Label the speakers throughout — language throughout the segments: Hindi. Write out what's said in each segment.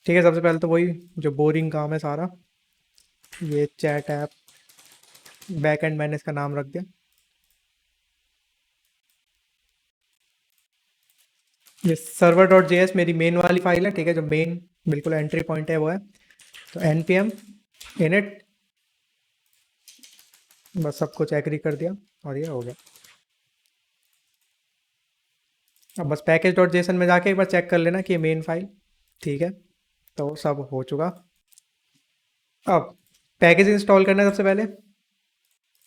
Speaker 1: ठीक है, सबसे पहले तो वही जो बोरिंग काम है सारा, ये चैट ऐप बैक एंड मैंने इसका नाम रख दिया। ये सर्वर डॉट जेएस मेरी मेन वाली फाइल है, ठीक है, जो मेन बिल्कुल एंट्री पॉइंट है वो है। तो एन पी एम इनिट, बस सब कुछ एग्री कर दिया और ये हो गया। अब बस पैकेज डॉट जेसन में जाके एक बार चेक कर लेना कि ये मेन फाइल ठीक है। तो सब हो चुका। अब पैकेज इंस्टॉल करना है सबसे पहले।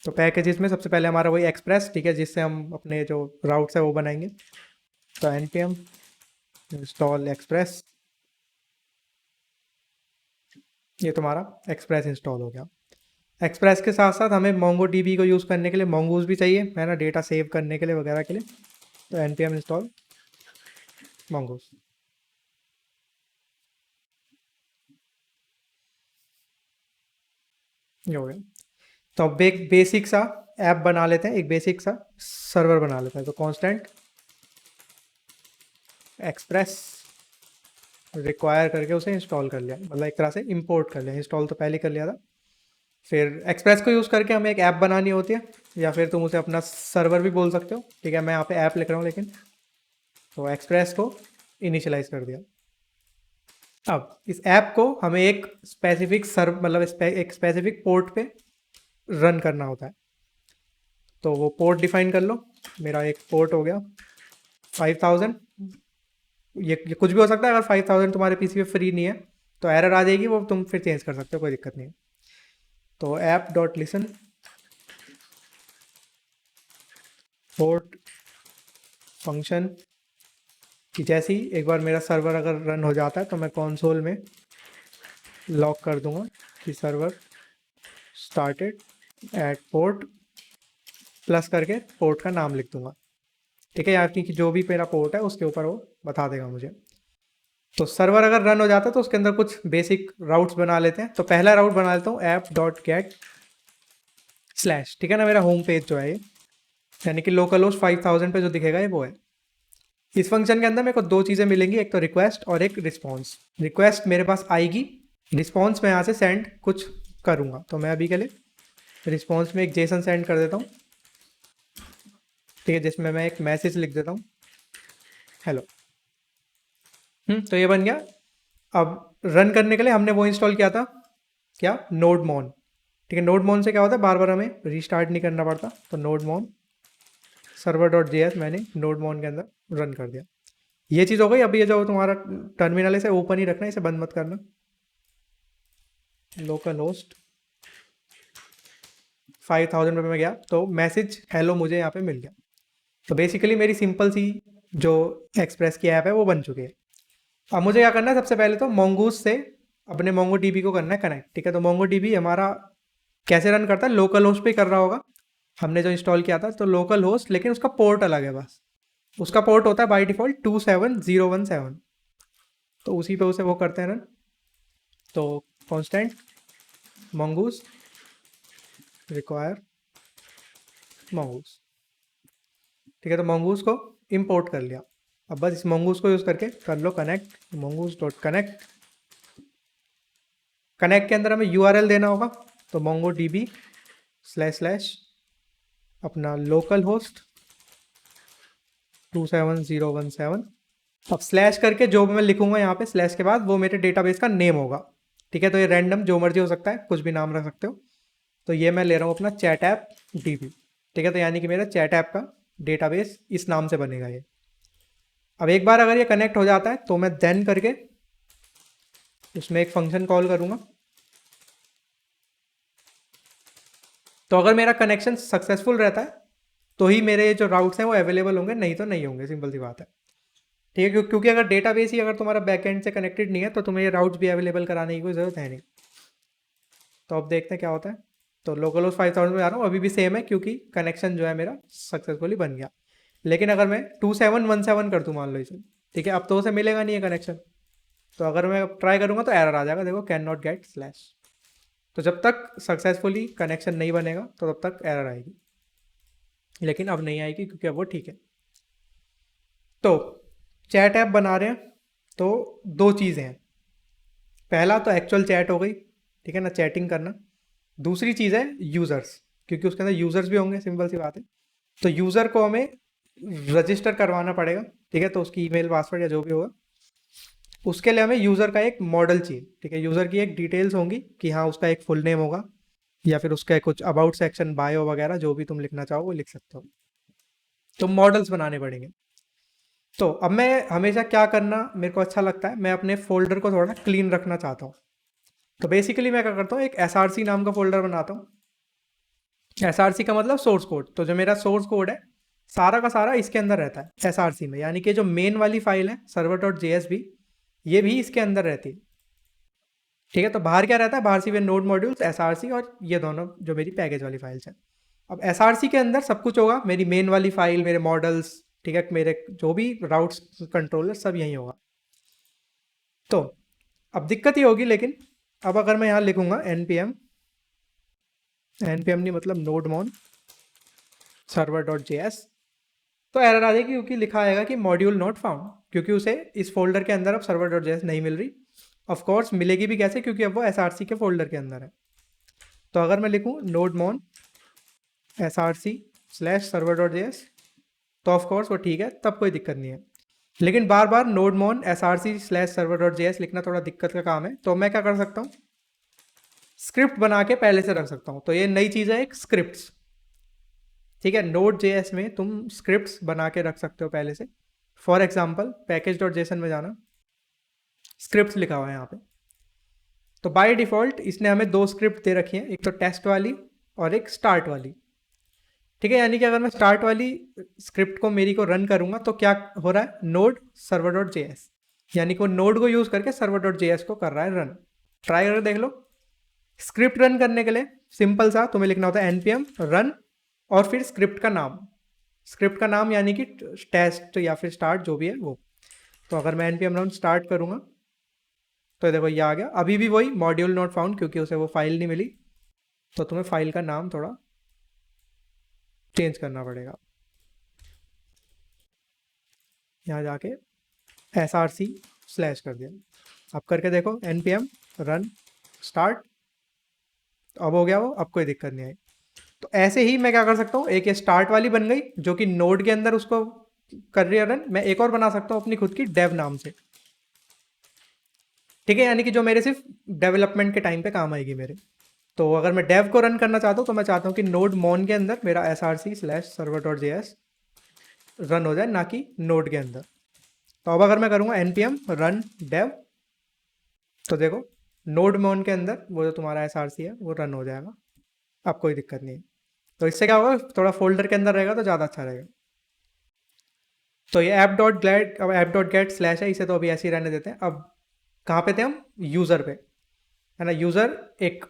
Speaker 1: तो पैकेजेस में सबसे पहले हमारा वही एक्सप्रेस, ठीक है, जिससे हम अपने जो राउट्स है वो बनाएंगे। तो n p m install express, ये तुम्हारा एक्सप्रेस इंस्टॉल हो गया। एक्सप्रेस के साथ साथ हमें मोंगो डीबी को यूज़ करने के लिए मोंगूज भी चाहिए, है ना, डेटा सेव करने के लिए वगैरह के लिए। तो n p m install mongoose, ये हो गया। तो अब एक बेसिक सा ऐप बना लेते हैं, एक बेसिक सा सर्वर बना लेते हैं। तो कॉन्स्टेंट एक्सप्रेस रिक्वायर करके उसे इंस्टॉल कर लिया, मतलब एक तरह से इंपोर्ट कर लिया। इंस्टॉल तो पहले कर लिया था। फिर एक्सप्रेस को यूज़ करके हमें एक ऐप बनानी होती है, या फिर तुम उसे अपना सर्वर भी बोल सकते हो, ठीक है, मैं यहाँ पे ऐप लिख रहा हूँ लेकिन। तो एक्सप्रेस को इनिशियलाइज कर दिया। अब इस ऐप को हमें एक स्पेसिफिक सर्व मतलब एक स्पेसिफिक पोर्ट पे रन करना होता है। तो वो पोर्ट डिफाइन कर लो। मेरा एक पोर्ट हो गया 5000। ये कुछ भी हो सकता है, अगर 5000 तुम्हारे पीसी पे फ्री नहीं है तो एरर आ जाएगी, वो तुम फिर चेंज कर सकते हो, कोई दिक्कत नहीं है। तो app dot listen port function कि जैसे ही एक बार मेरा सर्वर अगर रन हो जाता है तो मैं कंसोल में लॉक कर दूंगा कि server started at port, plus करके पोर्ट का नाम लिख दूंगा, ठीक है, यार कि जो भी मेरा पोर्ट है उसके ऊपर वो बता देगा मुझे। तो सर्वर अगर रन हो जाता है तो उसके अंदर कुछ बेसिक राउट्स बना लेते हैं। तो पहला राउट बना लेता हूँ ऐप डॉट गेट स्लैश, ठीक है ना, मेरा होम पेज जो है ये, यानी कि लोकल होस्ट 5000 पे जो दिखेगा ये वो है। इस फंक्शन के अंदर मेरे को दो चीज़ें मिलेंगी, एक तो रिक्वेस्ट और एक रिस्पॉन्स। रिक्वेस्ट मेरे पास आएगी, रिस्पॉन्स मैं यहाँ से सेंड कुछ करूँगा। तो मैं अभी के लिए रिस्पॉन्स में एक जेसन सेंड कर देता हूँ, ठीक है, जिसमें मैं एक मैसेज लिख देता हूँ, हेलो। तो ये बन गया। अब रन करने के लिए हमने वो इंस्टॉल किया था, क्या, नोड मॉन, ठीक है। नोड मॉन से क्या होता है, बार बार हमें रीस्टार्ट नहीं करना पड़ता। तो nodemon server dot J S मैंने नोड मॉन के अंदर रन कर दिया। ये चीज़ हो गई। अभी ये जो तुम्हारा टर्मिनल है इसे ओपन ही रखना, इसे बंद मत करना। लोकल होस्ट 5000 पे मैं गया तो मैसेज हेलो मुझे यहाँ पे मिल गया। तो बेसिकली मेरी सिंपल सी जो एक्सप्रेस की ऐप है वो बन चुकी है। अब मुझे क्या करना है, सबसे पहले तो मोंगूज से अपने मोंगो डीबी को करना है कनेक्ट, ठीक है। तो मोंगो डीबी हमारा कैसे रन करता है, लोकल होस्ट पे कर रहा होगा, हमने जो इंस्टॉल किया था। तो लोकल होस्ट, लेकिन उसका पोर्ट अलग है बस। उसका पोर्ट होता है बाय डिफॉल्ट 27017। तो उसी पे उसे वो करते हैं रन। तो कॉन्स्टेंट मंगूज रिक्वायर मंगूज, ठीक है। तो मंगूज को इंपोर्ट कर लिया। अब बस इस मंगूज को यूज़ करके कर लो connect, mongoose dot connect. Connect के अंदर हमें यूआरएल देना होगा। तो मोंगो डीबी स्लैश स्लैश अपना लोकल होस्ट 27017। अब स्लैश करके जो भी मैं लिखूंगा यहाँ पे स्लैश के बाद, वो मेरे डेटाबेस का नेम होगा, ठीक है। तो ये रैंडम जो मर्जी हो सकता है, कुछ भी नाम रख सकते हो। तो ये मैं ले रहा हूँ अपना चैट ऐप डीबी, ठीक है। तो यानी कि मेरा चैट ऐप का डेटाबेस इस नाम से बनेगा ये। अब एक बार अगर ये कनेक्ट हो जाता है तो मैं देन करके उसमें एक फंक्शन कॉल करूँगा। तो अगर मेरा कनेक्शन सक्सेसफुल रहता है तो ही मेरे जो राउट्स हैं वो अवेलेबल होंगे, नहीं तो नहीं होंगे, सिंपल सी बात है, ठीक है। क्योंकि अगर डेटाबेस ही अगर तुम्हारा बैकएंड से कनेक्टेड नहीं है तो तुम्हें ये राउट्स भी अवेलेबल कराने की कोई ज़रूरत है नहीं। तो अब देखते हैं क्या होता है। तो लोकल होस्ट 5000 में आ रहा हूँ, अभी भी सेम है क्योंकि कनेक्शन जो है मेरा सक्सेसफुली बन गया। लेकिन अगर मैं 2717 कर दूँ मान लो इसे, ठीक है, अब तो उसे मिलेगा नहीं है कनेक्शन। तो अगर मैं ट्राई करूँगा तो एरर आ जाएगा, देखो कैन नॉट गेट स्लैश। तो जब तक सक्सेसफुली कनेक्शन नहीं बनेगा तो तब तक एरर आएगी, लेकिन अब नहीं आएगी क्योंकि अब वो ठीक है। तो चैट ऐप बना रहे हैं तो दो चीज़ें हैं। पहला तो एक्चुअल चैट हो गई, ठीक है ना, चैटिंग करना। दूसरी चीज़ है यूज़र्स, क्योंकि उसके अंदर यूज़र्स भी होंगे, सिंपल सी बात है। तो यूज़र को हमें रजिस्टर करवाना पड़ेगा, ठीक है, तो उसकी ईमेल पासवर्ड या जो भी होगा, उसके लिए हमें यूज़र का एक मॉडल चाहिए, ठीक है। यूज़र की एक डिटेल्स होंगी कि हाँ उसका एक फुल नेम होगा, या फिर उसका कुछ अबाउट सेक्शन, बायो वगैरह जो भी तुम लिखना चाहो वो लिख सकते हो। तो मॉडल्स बनाने पड़ेंगे। तो अब मैं हमेशा क्या करना मेरे को अच्छा लगता है, मैं अपने फोल्डर को थोड़ा क्लीन रखना चाहता हूँ। तो बेसिकली मैं क्या करता हूँ, एक SRC नाम का फोल्डर बनाता हूँ। SRC का मतलब सोर्स कोड। तो जो मेरा सोर्स कोड है सारा का सारा इसके अंदर रहता है SRC में, यानी कि जो मेन वाली फाइल है server.jsb, ये भी इसके अंदर रहती है, ठीक है। तो बाहर क्या रहता है, बाहर सिर्फ नोड मॉड्यूल्स, SRC और ये दोनों जो मेरी पैकेज वाली फाइल्स हैं। अब SRC के अंदर सब कुछ होगा, मेरी मेन वाली फाइल, मेरे मॉडल्स, ठीक है, मेरे जो भी राउट्स कंट्रोलर सब यहीं होगा। तो अब दिक्कत ये होगी, लेकिन अब अगर मैं यहाँ लिखूंगा npm नहीं मतलब nodemon server.js, तो एरर आ जाएगी, क्योंकि लिखा आएगा कि मॉड्यूल नॉट फाउंड, क्योंकि उसे इस फोल्डर के अंदर अब server.js नहीं मिल रही। ऑफ कोर्स मिलेगी भी कैसे, क्योंकि अब वो SRC के फोल्डर के अंदर है। तो अगर मैं लिखूँ nodemon src/server.js, तो ऑफ कोर्स वो ठीक है, तब कोई दिक्कत नहीं है। लेकिन बार बार nodemon src/server.js लिखना थोड़ा दिक्कत का काम है। तो मैं क्या कर सकता हूँ, स्क्रिप्ट बना के पहले से रख सकता हूँ। तो ये नई चीज़ है, एक स्क्रिप्ट्स, ठीक है। Node.js में तुम स्क्रिप्ट्स बना के रख सकते हो पहले से। फॉर एग्जाम्पल package.json में जाना, स्क्रिप्ट्स लिखा हुआ है यहाँ पे। तो बाय डिफॉल्ट इसने हमें दो स्क्रिप्ट दे रखी हैं, एक तो टेस्ट वाली और एक स्टार्ट वाली, ठीक है। यानी कि अगर मैं स्टार्ट वाली स्क्रिप्ट को मेरी को रन करूंगा तो क्या हो रहा है, नोड server.js, यानी कि वो नोड को यूज करके server.js को कर रहा है रन। ट्राई करके देख लो। स्क्रिप्ट रन करने के लिए सिंपल सा तुम्हें लिखना होता है npm रन और फिर स्क्रिप्ट का नाम, स्क्रिप्ट का नाम यानी कि टेस्ट या फिर स्टार्ट जो भी है वो। तो अगर मैं npm रन स्टार्ट करूंगा तो देखो ये आ गया। अभी भी वही मॉड्यूल नॉट फाउंड, क्योंकि उसे वो फाइल नहीं मिली। तो तुम्हें फाइल का नाम थोड़ा चेंज करना पड़ेगा, यहाँ जाके SRC/ कर दिया। अब करके देखो npm रन स्टार्ट, अब हो गया वो, अब कोई दिक्कत नहीं आई। तो ऐसे ही मैं क्या कर सकता हूँ, एक ये स्टार्ट वाली बन गई जो कि नोड के अंदर उसको कर रही है रन। मैं एक और बना सकता हूँ अपनी खुद की डेव नाम से, ठीक है, यानी कि जो मेरे सिर्फ डेवलपमेंट के टाइम पे काम आएगी मेरे। तो अगर मैं डेव को रन करना चाहता हूँ तो मैं चाहता हूँ कि नोड मॉन के अंदर मेरा SRC/server.js रन हो जाए, ना कि नोड के अंदर। तो अब अगर मैं करूँगा npm रन डेव, तो देखो नोड मॉन के अंदर वो जो तुम्हारा SRC है वो रन हो जाएगा, अब कोई दिक्कत नहीं है। तो इससे क्या होगा, थोड़ा फोल्डर के अंदर रहेगा तो ज़्यादा अच्छा रहेगा। तो ये app.get, अब app.get स्लैश है, इसे तो अभी ऐसे ही रहने देते हैं। अब कहाँ पे थे हम, यूज़र पे, है ना। यूज़र एक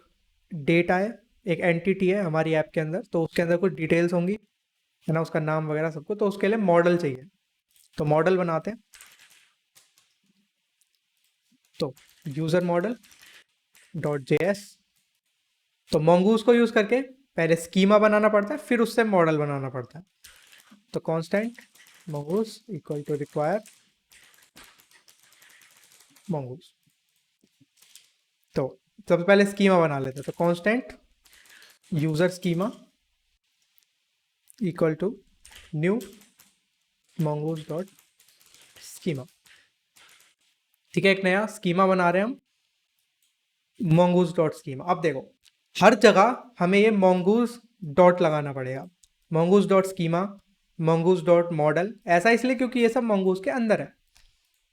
Speaker 1: डेटा है, एक एंटिटी है हमारी ऐप के अंदर, तो उसके अंदर कुछ डिटेल्स होंगी, है ना, उसका नाम वगैरह सबको। तो उसके लिए मॉडल चाहिए, तो मॉडल बनाते हैं। तो यूज़र मॉडल .js, तो mongoose को यूज़ करके पहले स्कीमा बनाना पड़ता है, फिर उससे मॉडल बनाना पड़ता है। तो constant mongoose equal to require mongoose। तो सबसे पहले स्कीमा बना लेते हैं। तो constant user schema equal to new mongoose dot schema, ठीक है। एक नया स्कीमा बना रहे हैं हम, mongoose डॉट स्कीमा। अब देखो हर जगह हमें ये mongoose डॉट लगाना पड़ेगा, mongoose dot schema, mongoose dot model. ऐसा इसलिए क्योंकि ये सब mongoose के अंदर है।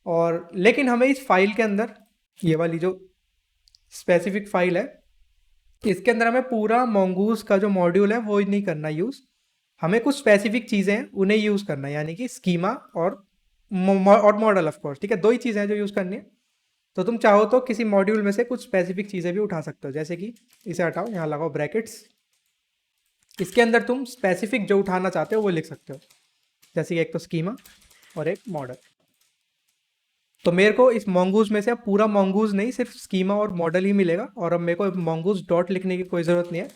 Speaker 1: और लेकिन हमें इस फाइल के अंदर, ये वाली जो स्पेसिफिक फाइल है, इसके अंदर हमें पूरा mongoose का जो मॉड्यूल है वो नहीं करना यूज़। हमें कुछ स्पेसिफिक चीज़ें हैं उन्हें यूज़ करना है, यानी कि स्कीमा और मॉडल ऑफ कोर्स, ठीक है। दो ही चीज़ें हैं जो यूज़ करनी है। तो तुम चाहो तो किसी मॉड्यूल में से कुछ स्पेसिफिक चीज़ें भी उठा सकते हो, जैसे कि इसे हटाओ, यहाँ लगाओ ब्रैकेट्स, इसके अंदर तुम स्पेसिफिक जो उठाना चाहते हो वो लिख सकते हो, जैसे कि एक तो स्कीमा और एक मॉडल। तो मेरे को इस mongoose में से अब पूरा mongoose नहीं, सिर्फ स्कीमा और मॉडल ही मिलेगा। और अब मेरे को mongoose डॉट लिखने की कोई ज़रूरत नहीं है,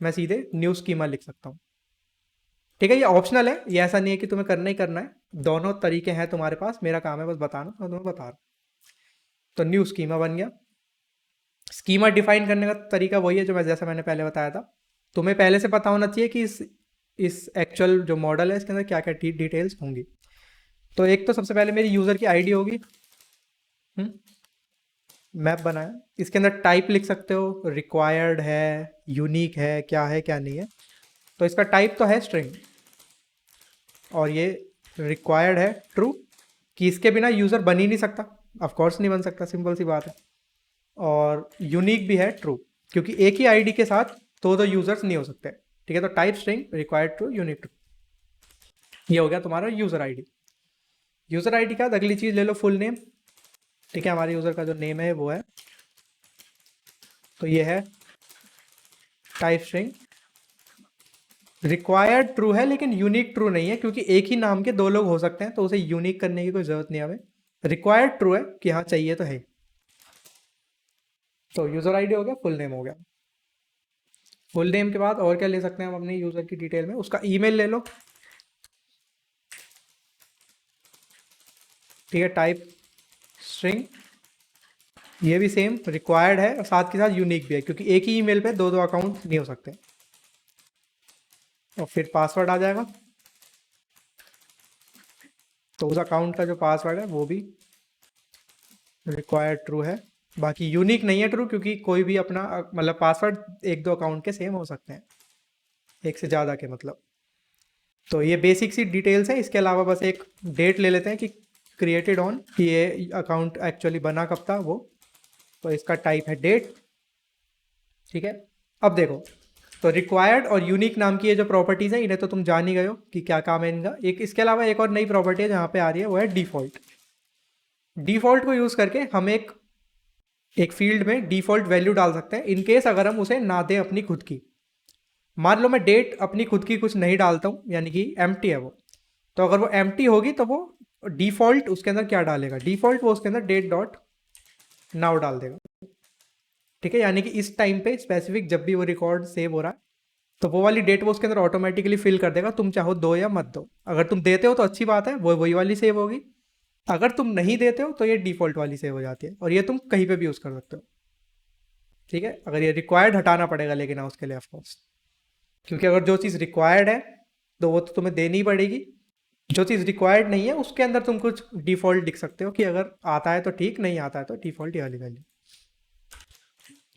Speaker 1: मैं सीधे न्यू स्कीमा लिख सकता हूँ, ठीक है। ये ऑप्शनल है, ये ऐसा नहीं है कि तुम्हें करना ही करना है, दोनों तरीके हैं तुम्हारे पास। मेरा काम है बस बताना, और तुम्हें बता रहा हूँ। तो न्यू स्कीमा बन गया। स्कीमा डिफाइन करने का तरीका वही है जो जैसा मैंने पहले बताया था। तुम्हें पहले से पता होना चाहिए कि इस एक्चुअल जो मॉडल है इसके अंदर क्या क्या डिटेल्स होंगी। तो एक तो सबसे पहले मेरी यूज़र की आईडी होगी। मैप बनाया, इसके अंदर टाइप लिख सकते हो, रिक्वायर्ड है, यूनिक है क्या नहीं है। तो इसका टाइप तो है स्ट्रिंग, और ये रिक्वायर्ड है ट्रू, कि इसके बिना यूज़र बन ही नहीं सकता। ऑफ कोर्स नहीं बन सकता, सिंपल सी बात है। और यूनिक भी है ट्रू, क्योंकि एक ही आईडी के साथ दो यूज़र्स नहीं हो सकते। ठीक है, तो type string, required true, unique true, ये हो गया तुम्हारा यूज़र आईडी। यूज़र आईडी का अगली चीज़ ले लो, फुल नेम। ठीक है, हमारे यूज़र का जो नेम है वो है, तो ये है टाइप स्ट्रिंग। रिक्वायर्ड ट्रू है लेकिन यूनिक ट्रू नहीं है, क्योंकि एक ही नाम के दो लोग हो सकते हैं, तो उसे यूनिक करने की कोई ज़रूरत नहीं है हमें। रिक्वायर्ड ट्रू है कि हाँ चाहिए तो है। तो यूज़र आईडी हो गया, फुल नेम हो गया। फुल नेम के बाद और क्या ले सकते हैं हम अपने यूज़र की डिटेल में, उसका ईमेल ले लो। ठीक है, टाइप स्ट्रिंग, ये भी सेम रिक्वायर्ड है और साथ के साथ यूनिक भी है, क्योंकि एक ही ईमेल पे दो दो अकाउंट नहीं हो सकते। और फिर पासवर्ड आ जाएगा, तो उस अकाउंट का जो पासवर्ड है वो भी रिक्वायर्ड ट्रू है। बाकी यूनिक नहीं है ट्रू, क्योंकि कोई भी अपना मतलब पासवर्ड एक दो अकाउंट के सेम हो सकते हैं, एक से ज़्यादा के मतलब। तो ये बेसिक सी डिटेल्स है। इसके अलावा बस एक डेट ले लेते हैं कि क्रिएटेड ऑन, कि ये अकाउंट एक्चुअली बना कब था वो। तो इसका टाइप है डेट। ठीक है, अब देखो, तो रिक्वायर्ड और यूनिक नाम की ये जो प्रॉपर्टीज़ है इन्हें तो तुम जान ही गए हो कि क्या काम है इनका। एक इसके अलावा एक और नई प्रॉपर्टी है जहाँ पे आ रही है, वो है डिफ़ॉल्ट। डिफ़ॉल्ट को यूज़ करके हम एक फील्ड में डिफ़ॉल्ट वैल्यू डाल सकते हैं, इन केस अगर हम उसे ना दें अपनी खुद की। मान लो मैं डेट अपनी खुद की कुछ नहीं डालता हूँ, यानी कि एम्प्टी है वो, तो अगर वो एम्प्टी होगी तो वो डिफ़ॉल्ट उसके अंदर क्या डालेगा, डिफ़ॉल्ट वो उसके अंदर डेट डॉट नाउ डाल देगा। ठीक है, यानी कि इस टाइम पे स्पेसिफिक जब भी वो रिकॉर्ड सेव हो रहा है, तो वो वाली डेट वो उसके अंदर ऑटोमेटिकली फिल कर देगा, तुम चाहो दो या मत दो। अगर तुम देते हो तो अच्छी बात है, वो वही वाली सेव होगी। अगर तुम नहीं देते हो तो ये डिफ़ॉल्ट वाली सेव हो जाती है, और ये तुम कहीं पे भी यूज़ कर सकते हो। ठीक है, अगर ये रिक्वायर्ड हटाना पड़ेगा लेकिन हाँ उसके लिए ऑफकोर्स, क्योंकि अगर जो चीज़ रिक्वायर्ड है तो वो तो तुम्हें देनी ही पड़ेगी। जो चीज़ रिक्वायर्ड नहीं है उसके अंदर तुम कुछ डिफ़ॉल्ट लिख सकते हो कि अगर आता है तो ठीक, नहीं आता है तो डिफ़ॉल्ट ये वाली वैल्यू।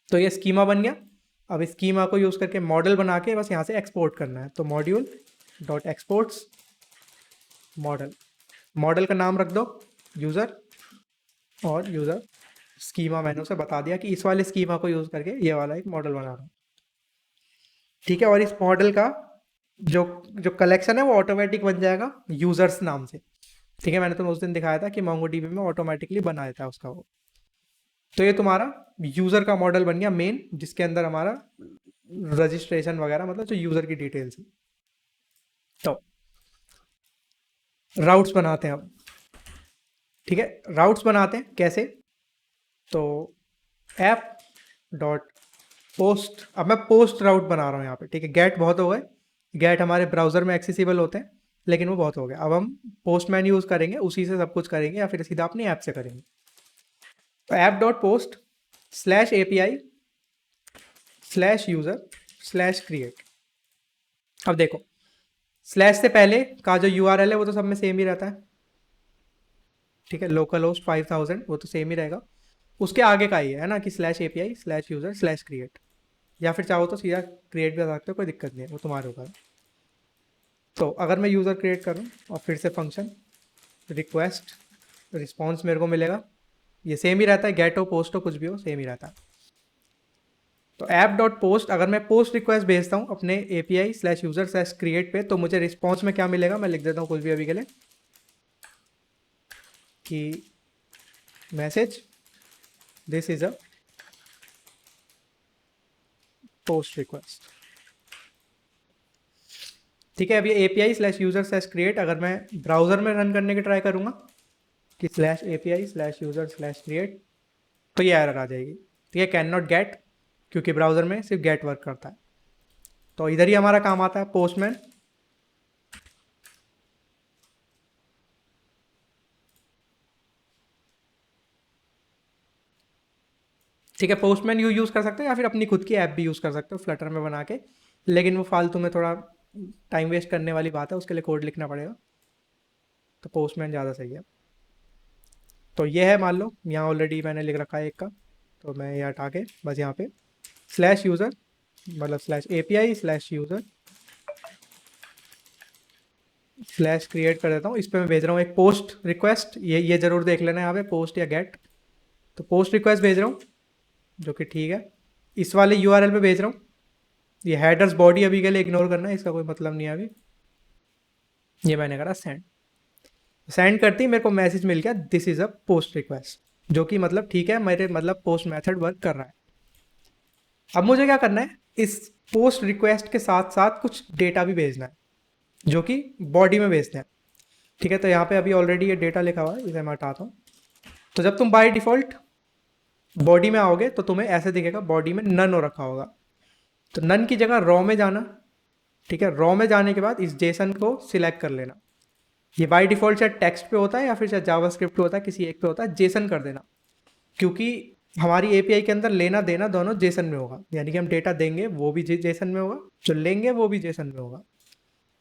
Speaker 1: तो ये स्कीमा बन गया। अब इस स्कीमा को यूज़ करके मॉडल बना के बस यहाँ से एक्सपोर्ट करना है। तो module dot exports model, model का नाम रख दो यूज़र, और यूज़र स्कीमा मैंने उसे बता दिया कि इस वाले स्कीमा को यूज़ करके ये वाला एक मॉडल बना रहा हूँ। ठीक है, और इस मॉडल का जो जो कलेक्शन है वो ऑटोमेटिक बन जाएगा यूज़र्स नाम से। ठीक है, मैंने तुम्हें उस दिन दिखाया था कि मोंगोडीबी में ऑटोमेटिकली बना देता है उसका वो। तो ये तुम्हारा यूज़र का मॉडल बन गया मेन, जिसके अंदर हमारा रजिस्ट्रेशन वगैरह मतलब जो यूज़र की डिटेल्स है। तो राउट्स बनाते हैं अब। ठीक है, राउट्स बनाते हैं कैसे, तो ऐप डॉट पोस्ट, अब मैं पोस्ट राउट बना रहा हूँ यहाँ पे। ठीक है, गेट बहुत हो गए, गेट हमारे ब्राउज़र में एक्सेसिबल होते हैं लेकिन वो बहुत हो गया। अब हम पोस्टमैन यूज़ करेंगे, उसी से सब कुछ करेंगे, या फिर सीधा अपनी ऐप से करेंगे। तो app dot post slash API slash user slash create. अब देखो, स्लैश से पहले का जो URL है वो तो सब में सेम ही रहता है। ठीक है, लोकल होस्ट 5000 वो तो सेम ही रहेगा। उसके आगे का ही है ना, कि slash API slash user slash create, या फिर चाहो तो सीधा क्रिएट भी कर सकते हो, कोई दिक्कत नहीं है, वो तुम्हारे ऊपर। तो अगर मैं यूज़र क्रिएट करूँ और फिर से फंक्शन रिक्वेस्ट रिस्पॉन्स मेरे को मिलेगा, ये सेम ही रहता है, गेट हो पोस्ट हो कुछ भी हो सेम ही रहता है। तो ऐप डॉट पोस्ट, अगर मैं पोस्ट रिक्वेस्ट भेजता हूँ अपने API slash user slash create पे, तो मुझे रिस्पॉन्स में क्या मिलेगा, मैं लिख देता हूँ कुछ भी अभी के लिए, कि message this is a post request. ठीक है, अब ये API slash user slash create अगर मैं ब्राउज़र में रन करने की ट्राई करूँगा कि slash API slash user slash create, तो ये एरर आ जाएगी। ठीक है, कैन नॉट गेट, क्योंकि ब्राउज़र में सिर्फ गेट वर्क करता है। तो इधर ही हमारा काम आता है पोस्टमैन। ठीक है, पोस्टमैन यूज़ कर सकते हो या फिर अपनी खुद की ऐप भी यूज़ कर सकते हो फ्लटर में बना के, लेकिन वो फालतू में थोड़ा टाइम वेस्ट करने वाली बात है, उसके लिए कोड लिखना पड़ेगा। तो पोस्टमैन ज़्यादा सही है। तो ये है, मान लो यहाँ ऑलरेडी मैंने लिख रखा है एक का, तो मैं ये हटा के बस यहाँ पे स्लैश यूज़र, मतलब slash API slash user slash create कर देता हूँ। इस पर मैं भेज रहा हूँ एक पोस्ट रिक्वेस्ट, ये ज़रूर देख लेना यहाँ पे पोस्ट या गेट। तो पोस्ट रिक्वेस्ट भेज रहा हूँ, जो कि ठीक है। इस वाले URL पे भेज रहा हूँ। ये हेडर्स बॉडी अभी के लिए इग्नोर करना है, इसका कोई मतलब नहीं है अभी। ये मैंने करा सेंड। सेंड करते ही मेरे को मैसेज मिल गया, this is a post request, जो कि मतलब ठीक है, मेरे मतलब पोस्ट मेथड वर्क कर रहा है। अब मुझे क्या करना है, इस पोस्ट रिक्वेस्ट के साथ साथ कुछ डेटा भी भेजना है, जो कि बॉडी में भेजना है। ठीक है, तो यहाँ पे अभी ऑलरेडी ये डेटा लिखा हुआ है, इसे मैं हटाता हूँ। तो जब तुम बाय डिफ़ॉल्ट बॉडी में आओगे तो तुम्हें ऐसे दिखेगा, बॉडी में नन हो रखा होगा। तो नन की जगह रॉ में जाना। ठीक है, रॉ में जाने के बाद इस जेसन को सिलेक्ट कर लेना। ये बाय डिफ़ॉल्ट चाहे टेक्स्ट पे होता है या फिर चाहे जावास्क्रिप्ट पे होता है, किसी एक पे होता है, जेसन कर देना। क्योंकि हमारी API के अंदर लेना देना दोनों जेसन में होगा, यानी कि हम डेटा देंगे वो भी जेसन में होगा, जो लेंगे वो भी जेसन में होगा।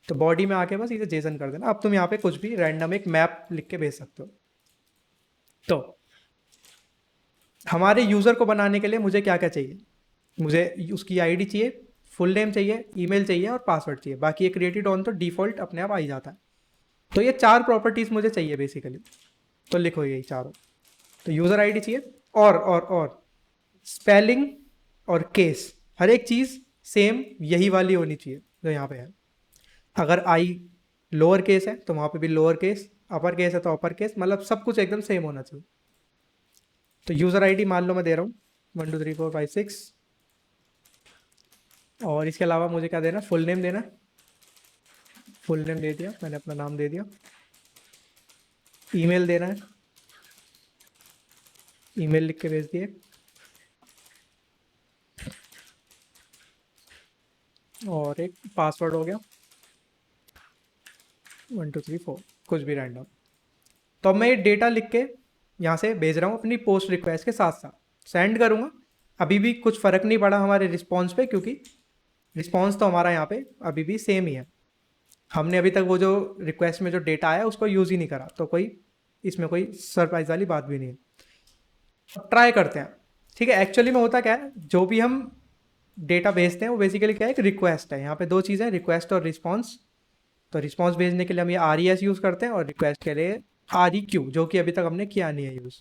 Speaker 1: तो बॉडी में आके बस इसे जेसन कर देना। अब तुम यहाँ पे कुछ भी रैंडम एक मैप लिख के भेज सकते हो। तो हमारे यूज़र को बनाने के लिए मुझे क्या क्या चाहिए, मुझे उसकी ID चाहिए, फुल नेम चाहिए, ईमेल चाहिए और पासवर्ड चाहिए। बाकी ये क्रिएटेड ऑन तो डिफ़ॉल्ट अपने आप आ ही जाता है। तो ये 4 प्रॉपर्टीज़ मुझे चाहिए बेसिकली। तो लिखो यही चारों। तो यूज़र ID चाहिए, और स्पेलिंग और केस, हर एक चीज़ सेम यही वाली होनी चाहिए जो यहाँ पे है। अगर आई लोअर केस है तो वहाँ पे भी लोअर केस, अपर केस है तो अपर केस, मतलब सब कुछ एकदम सेम होना चाहिए। तो यूज़र ID मान लो मैं दे रहा हूँ 1 2 3 4 5 6, और इसके अलावा मुझे क्या देना, फुल नेम देना। फुल नेम दे दिया मैंने, अपना नाम दे दिया। ईमेल देना है, ईमेल लिख के भेज दिए। और एक पासवर्ड हो गया 1 2 3 4, कुछ भी रैंडम। तो अब मैं ये डेटा लिख के यहाँ से भेज रहा हूँ अपनी पोस्ट रिक्वेस्ट के साथ साथ, सेंड करूँगा। अभी भी कुछ फ़र्क नहीं पड़ा हमारे रिस्पॉन्स पे, क्योंकि रिस्पॉन्स तो हमारा यहाँ पे अभी भी सेम ही है। हमने अभी तक वो जो रिक्वेस्ट में जो डेटा आया उसको यूज़ ही नहीं करा, तो कोई इसमें कोई सरप्राइज वाली बात भी नहीं है। अब ट्राई करते हैं। ठीक है, एक्चुअली में होता क्या है, जो भी हम डेटा भेजते हैं वो बेसिकली क्या है, एक रिक्वेस्ट है। यहाँ पे दो चीज़ें, रिक्वेस्ट और रिस्पॉन्स। तो रिस्पॉन्स भेजने के लिए हम ये RES यूज़ करते हैं, और रिक्वेस्ट के लिए REQ, जो कि अभी तक हमने किया नहीं है यूज़।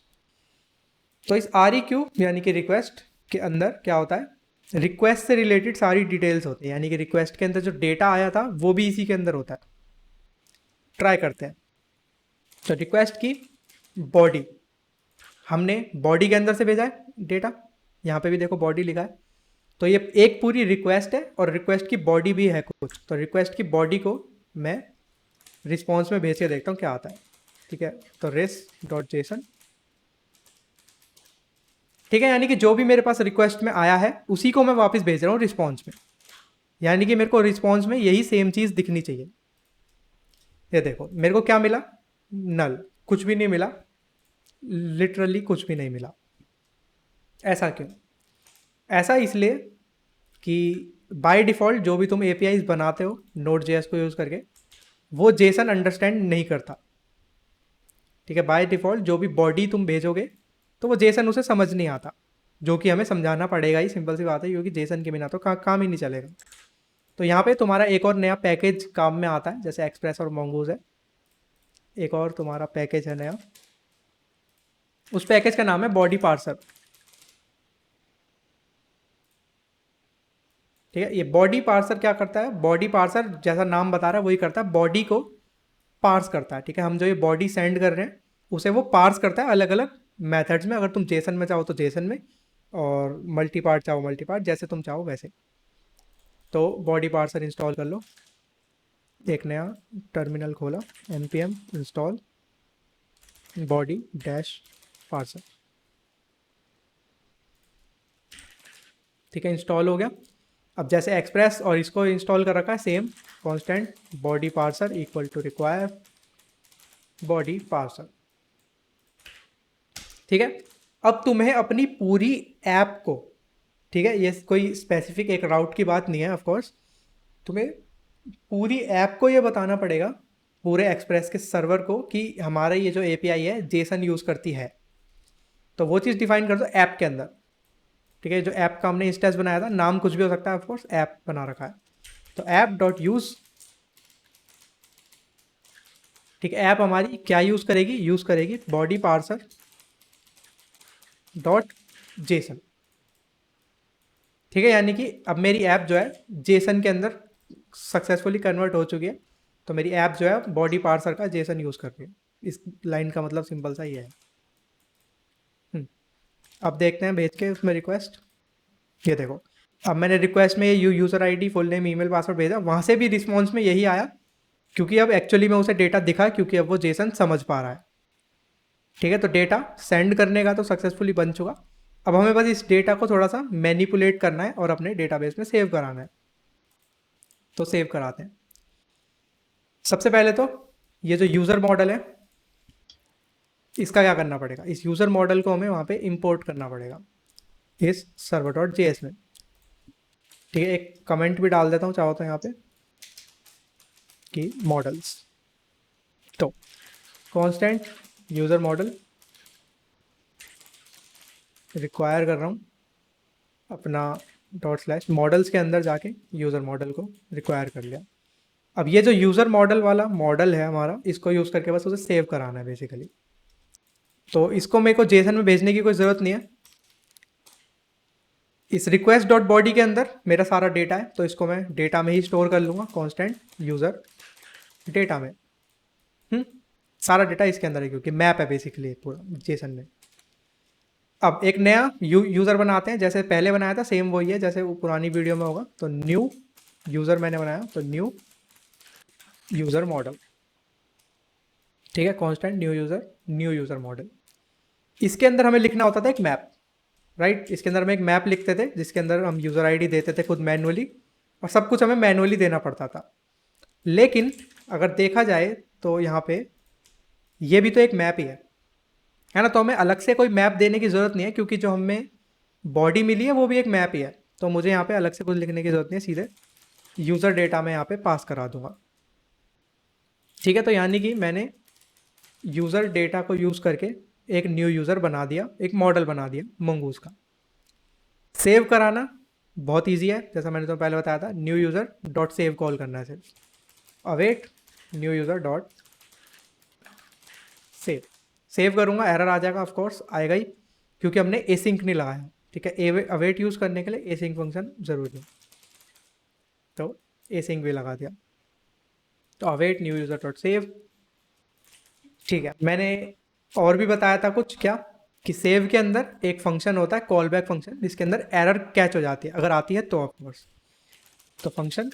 Speaker 1: तो इस REQ यानी कि रिक्वेस्ट के अंदर क्या होता है, रिक्वेस्ट से रिलेटेड सारी डिटेल्स होती हैं, यानी कि रिक्वेस्ट के अंदर जो डेटा आया था वो भी इसी के अंदर होता है। ट्राई करते हैं। तो रिक्वेस्ट की बॉडी, हमने बॉडी के अंदर से भेजा है डेटा, यहाँ पे भी देखो बॉडी लिखा है। तो ये एक पूरी रिक्वेस्ट है और रिक्वेस्ट की बॉडी भी है कुछ। तो रिक्वेस्ट की बॉडी को मैं रिस्पॉन्स में भेज के देखता हूँ क्या आता है। ठीक है, तो res.json। ठीक है, यानी कि जो भी मेरे पास रिक्वेस्ट में आया है उसी को मैं वापस भेज रहा हूँ रिस्पॉन्स में, यानी कि मेरे को रिस्पॉन्स में यही सेम चीज़ दिखनी चाहिए। ये देखो मेरे को क्या मिला, नल, कुछ भी नहीं मिला, लिटरली कुछ भी नहीं मिला। ऐसा क्यों? ऐसा इसलिए कि बाय डिफ़ॉल्ट जो भी तुम APIs बनाते हो Node.js को यूज़ करके, वो जेसन अंडरस्टैंड नहीं करता। ठीक है, बाय डिफ़ॉल्ट जो भी बॉडी तुम भेजोगे तो वो जेसन उसे समझ नहीं आता, जो कि हमें समझाना पड़ेगा ही, सिंपल सी बात है, क्योंकि जेसन के बिना तो काम ही नहीं चलेगा। तो यहाँ पे तुम्हारा एक और नया पैकेज काम में आता है, जैसे एक्सप्रेस और मोंगोज है, एक और तुम्हारा पैकेज है नया। उस पैकेज का नाम है बॉडी पार्सर। ठीक है, ये बॉडी पार्सर क्या करता है, बॉडी पार्सर जैसा नाम बता रहा है वही करता है, बॉडी को पार्स करता है। ठीक है, हम जो ये बॉडी सेंड कर रहे हैं उसे वो पार्स करता है अलग अलग मेथड्स में। अगर तुम जेसन में चाहो तो जेसन में, और मल्टी पार्ट चाहो मल्टी पार्ट, जैसे तुम चाहो वैसे। तो बॉडी पार्सर इंस्टॉल कर लो। एक नया टर्मिनल खोला, npm install body dash parser. ठीक है, इंस्टॉल हो गया। अब जैसे एक्सप्रेस और इसको इंस्टॉल कर रखा है same, constant body parser equal to require body parser. ठीक है, अब तुम्हें अपनी पूरी ऐप को, ठीक है, ये कोई स्पेसिफिक एक राउट की बात नहीं है, ऑफ कोर्स तुम्हें पूरी ऐप को ये बताना पड़ेगा, पूरे एक्सप्रेस के सर्वर को, कि हमारा ये जो एपीआई है जेसन यूज़ करती है। तो वो चीज़ डिफाइन कर दो ऐप के अंदर, ठीक है। जो ऐप का हमने इंस्टेंस बनाया था, नाम कुछ भी हो सकता है, ऑफ कोर्स ऐप बना रखा है, तो ऐप डॉट यूज़, ठीक है। ऐप हमारी क्या यूज़ करेगी बॉडी पार्सर डॉट जेसन, ठीक है। यानी कि अब मेरी ऐप जो है जेसन के अंदर सक्सेसफुली कन्वर्ट हो चुकी है, तो मेरी ऐप जो है बॉडी पार्सर का जेसन यूज़ कर रही है। इस लाइन का मतलब सिंपल सा ही है। अब देखते हैं भेज के उसमें रिक्वेस्ट, ये देखो अब मैंने रिक्वेस्ट में ये user ID, full name, email, password भेजा, वहाँ से भी रिस्पॉन्स में यही आया, क्योंकि अब एक्चुअली में उसे डेटा दिखा, क्योंकि अब वो जेसन समझ पा रहा है, ठीक है। तो डेटा सेंड करने का तो सक्सेसफुली बन चुका। अब हमें बस इस डेटा को थोड़ा सा मैनिपुलेट करना है और अपने डेटाबेस में सेव कराना है, तो सेव कराते हैं। सबसे पहले तो ये जो यूज़र मॉडल है, इसका क्या करना पड़ेगा, इस यूज़र मॉडल को हमें वहाँ पे इंपोर्ट करना पड़ेगा इस सर्वर डॉट जेएस में, ठीक है। एक कमेंट भी डाल देता हूँ चाहो तो यहाँ पे कि मॉडल्स, तो कांस्टेंट यूज़र मॉडल रिक्वायर कर रहा हूँ अपना डॉट स्लैश मॉडल्स के अंदर जाके यूज़र मॉडल को रिक्वायर कर लिया। अब ये जो यूज़र मॉडल वाला मॉडल है हमारा, इसको यूज़ करके बस उसे सेव कराना है बेसिकली। तो इसको मेरे को जेसन में भेजने की कोई ज़रूरत नहीं है, इस रिक्वेस्ट डॉट बॉडी के अंदर मेरा सारा डेटा है, तो इसको मैं डेटा में ही स्टोर कर लूँगा, कांस्टेंट यूज़र डेटा में। सारा डेटा इसके अंदर है, क्योंकि मैप है बेसिकली पूरा जेसन में। अब एक नया यूज़र बनाते हैं, जैसे पहले बनाया था सेम वही है जैसे वो पुरानी वीडियो में होगा। तो न्यू यूज़र मैंने बनाया, तो न्यू यूज़र मॉडल, ठीक है। कांस्टेंट न्यू यूज़र मॉडल, इसके अंदर हमें लिखना होता था एक मैप, राइट। इसके अंदर हम एक मैप लिखते थे, जिसके अंदर हम यूज़र आईडी देते थे खुद मैनुअली, और सब कुछ हमें मैनुअली देना पड़ता था। लेकिन अगर देखा जाए तो यहाँ पे ये भी तो एक मैप ही है ना, तो हमें अलग से कोई मैप देने की ज़रूरत नहीं है, क्योंकि जो हमें बॉडी मिली है वो भी एक मैप ही है। तो मुझे यहाँ पे अलग से कुछ लिखने की ज़रूरत नहीं है, सीधे यूज़र डेटा में यहाँ पे पास करा दूंगा, ठीक है। तो यानी कि मैंने यूज़र डेटा को यूज़ करके एक न्यू यूज़र बना दिया, एक मॉडल बना दिया मंगूस का। सेव कराना बहुत ईजी है, जैसा मैंने तो पहले बताया था, new user dot save call करना है सिर्फ, await new user dot save. Save करूँगा, एरर आ जाएगा, ऑफकोर्स आएगा ही, क्योंकि हमने एसिंक नहीं लगाया, ठीक है। अवेट यूज़ करने के लिए एसिंक फंक्शन ज़रूरी है, तो एसिंक भी लगा दिया। तो await new user dot save, ठीक है। मैंने और भी बताया था कुछ क्या, कि सेव के अंदर एक फंक्शन होता है कॉल बैक फंक्शन, जिसके अंदर एरर कैच हो जाती है, अगर आती है तो ऑफकोर्स। तो फंक्शन